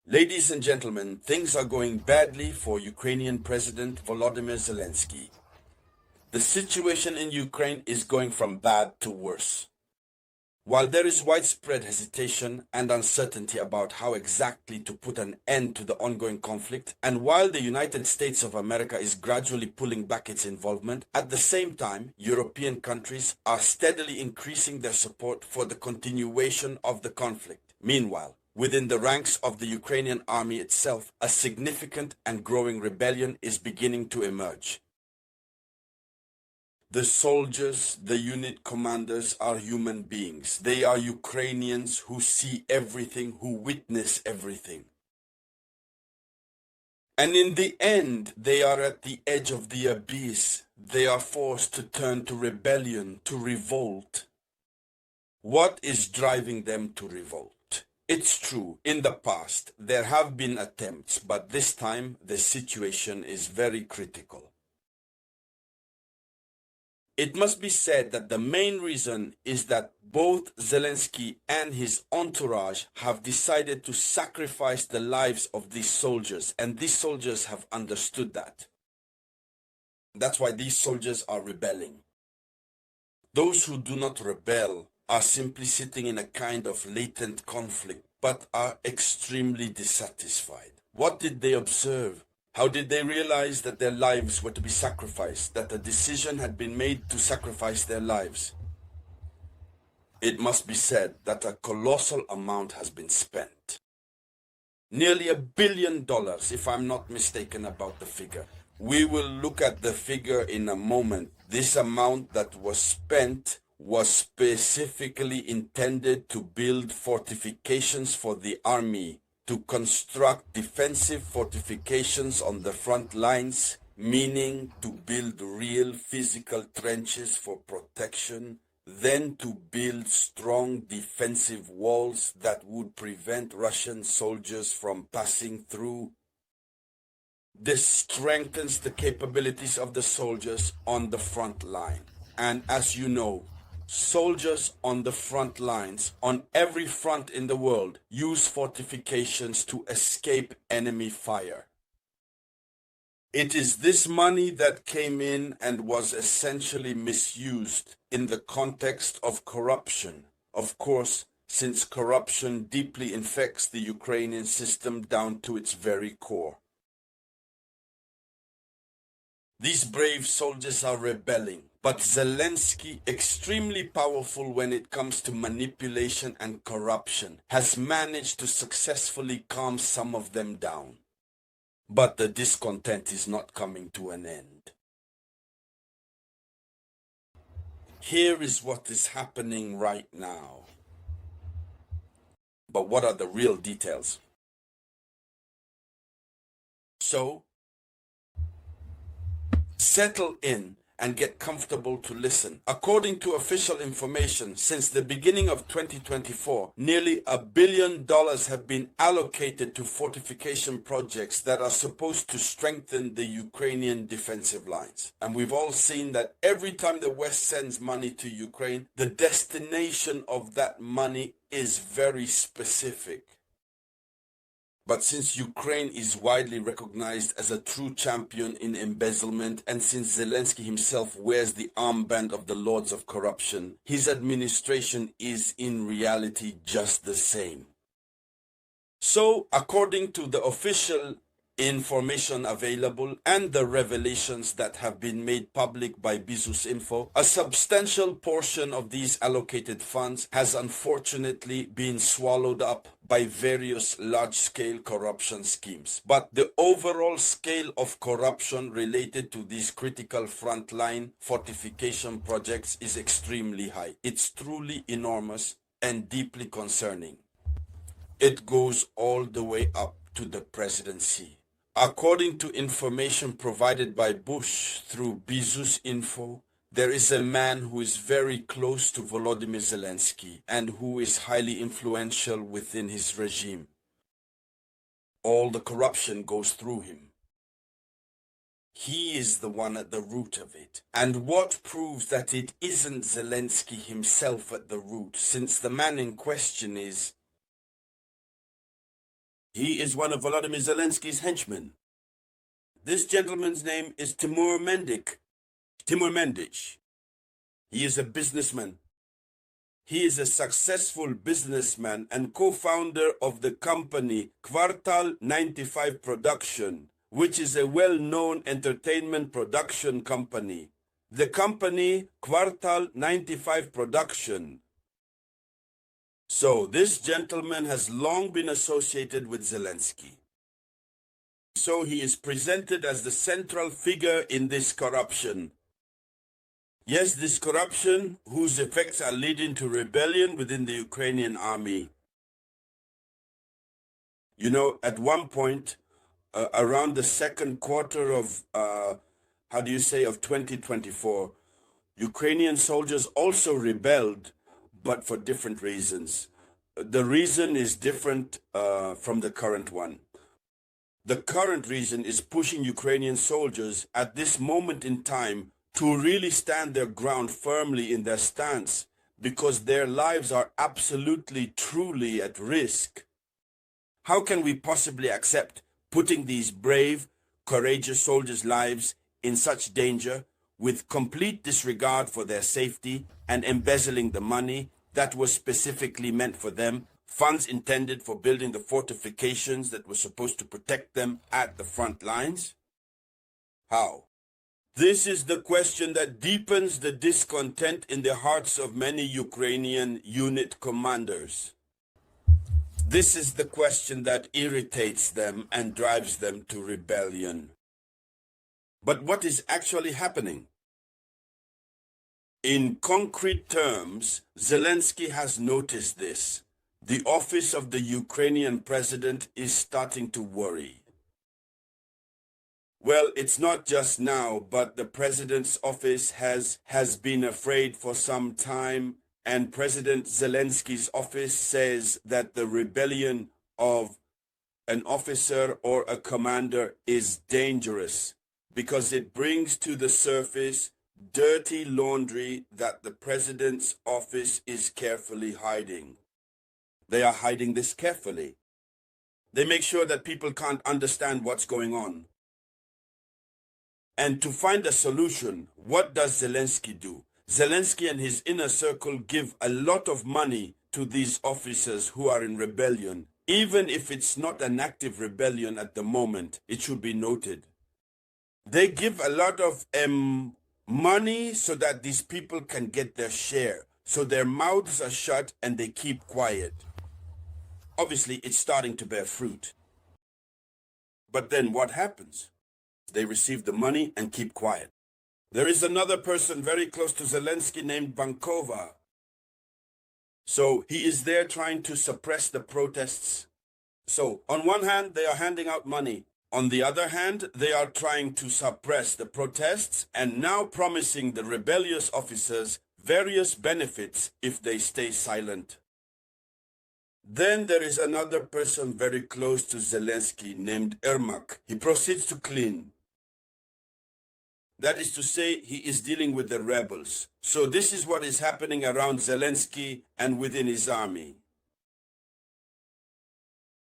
Ladies and gentlemen, things are going badly for Ukrainian President Volodymyr Zelensky. The situation in Ukraine is going from bad to worse. While there is widespread hesitation and uncertainty about how exactly to put an end to the ongoing conflict, and while the United States of America is gradually pulling back its involvement, at the same time, European countries are steadily increasing their support for the continuation of the conflict. Meanwhile, within the ranks of the Ukrainian army itself, a significant and growing rebellion is beginning to emerge. The soldiers, the unit commanders are human beings. They are Ukrainians who see everything, who witness everything. And in the end, they are at the edge of the abyss. They are forced to turn to rebellion, to revolt. What is driving them to revolt? It's true, in the past, there have been attempts, but this time the situation is very critical. It must be said that the main reason is that both Zelensky and his entourage have decided to sacrifice the lives of these soldiers, and these soldiers have understood that. That's why these soldiers are rebelling. Those who do not rebel are simply sitting in a kind of latent conflict, but are extremely dissatisfied. What did they observe? How did they realize that their lives were to be sacrificed, that a decision had been made to sacrifice their lives? It must be said that a colossal amount has been spent. Nearly $1 billion, if I'm not mistaken about the figure. We will look at the figure in a moment. This amount that was spent was specifically intended to build fortifications for the army, to construct defensive fortifications on the front lines, meaning to build real physical trenches for protection, then to build strong defensive walls that would prevent Russian soldiers from passing through. This strengthens the capabilities of the soldiers on the front line. And as you know, soldiers on the front lines, on every front in the world, use fortifications to escape enemy fire. It is this money that came in and was essentially misused in the context of corruption. Of course, since corruption deeply infects the Ukrainian system down to its very core. These brave soldiers are rebelling. But Zelensky, extremely powerful when it comes to manipulation and corruption, has managed to successfully calm some of them down. But the discontent is not coming to an end. Here is what is happening right now. But what are the real details? So, settle in and get comfortable to listen. According to official information, since the beginning of 2024, nearly $1 billion have been allocated to fortification projects that are supposed to strengthen the Ukrainian defensive lines. And we've all seen that every time the West sends money to Ukraine, the destination of that money is very specific. But since Ukraine is widely recognized as a true champion in embezzlement, and since Zelensky himself wears the armband of the lords of corruption, his administration is in reality just the same. So, according to the official information available and the revelations that have been made public by Bizus Info, a substantial portion of these allocated funds has unfortunately been swallowed up by various large-scale corruption schemes. But the overall scale of corruption related to these critical frontline fortification projects is extremely high. It's truly enormous and deeply concerning. It goes all the way up to the presidency. According to information provided by Bush through Bizus Info, there is a man who is very close to Volodymyr Zelensky and who is highly influential within his regime. All the corruption goes through him. He is the one at the root of it. And what proves that it isn't Zelensky himself at the root, since the man in question is He is one of Volodymyr Zelensky's henchmen. This gentleman's name is Timur Mendik. Timur Mendic. He is a businessman. He is a successful businessman and co-founder of the company Kvartal 95 Production, which is a well-known entertainment production company. The company Kvartal 95 Production. So this gentleman has long been associated with Zelensky. So he is presented as the central figure in this corruption. Yes, this corruption whose effects are leading to rebellion within the Ukrainian army. You know, at one point, around the second quarter of, of 2024, Ukrainian soldiers also rebelled, but for different reasons. The reason is different from the current one. The current reason is pushing Ukrainian soldiers at this moment in time to really stand their ground firmly in their stance, because their lives are absolutely, truly at risk. How can we possibly accept putting these brave, courageous soldiers' lives in such danger with complete disregard for their safety and embezzling the money that was specifically meant for them, funds intended for building the fortifications that were supposed to protect them at the front lines? How? This is the question that deepens the discontent in the hearts of many Ukrainian unit commanders. This is the question that irritates them and drives them to rebellion. But what is actually happening? In concrete terms, Zelensky has noticed this. The office of the Ukrainian president is starting to worry. Well, it's not just now, but the president's office has been afraid for some time, and President Zelensky's office says that the rebellion of an officer or a commander is dangerous because it brings to the surface dirty laundry that the president's office is carefully hiding. They are hiding this carefully. They make sure that people can't understand what's going on. And to find a solution, what does Zelensky do? Zelensky and his inner circle give a lot of money to these officers who are in rebellion. Even if it's not an active rebellion at the moment, it should be noted. They give a lot of money so that these people can get their share. So their mouths are shut and they keep quiet. Obviously, it's starting to bear fruit. But then what happens? They receive the money and keep quiet. There is another person very close to Zelensky named Bankova. So he is there trying to suppress the protests. So on one hand, they are handing out money. On the other hand, they are trying to suppress the protests and now promising the rebellious officers various benefits if they stay silent. Then there is another person very close to Zelensky named Ermak. He proceeds to clean. That is to say, he is dealing with the rebels. So this is what is happening around Zelensky and within his army.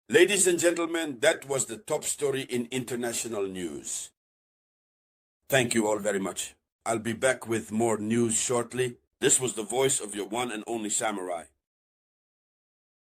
Ladies and gentlemen, that was the top story in international news. Thank you all very much. I'll be back with more news shortly. This was the voice of your one and only samurai.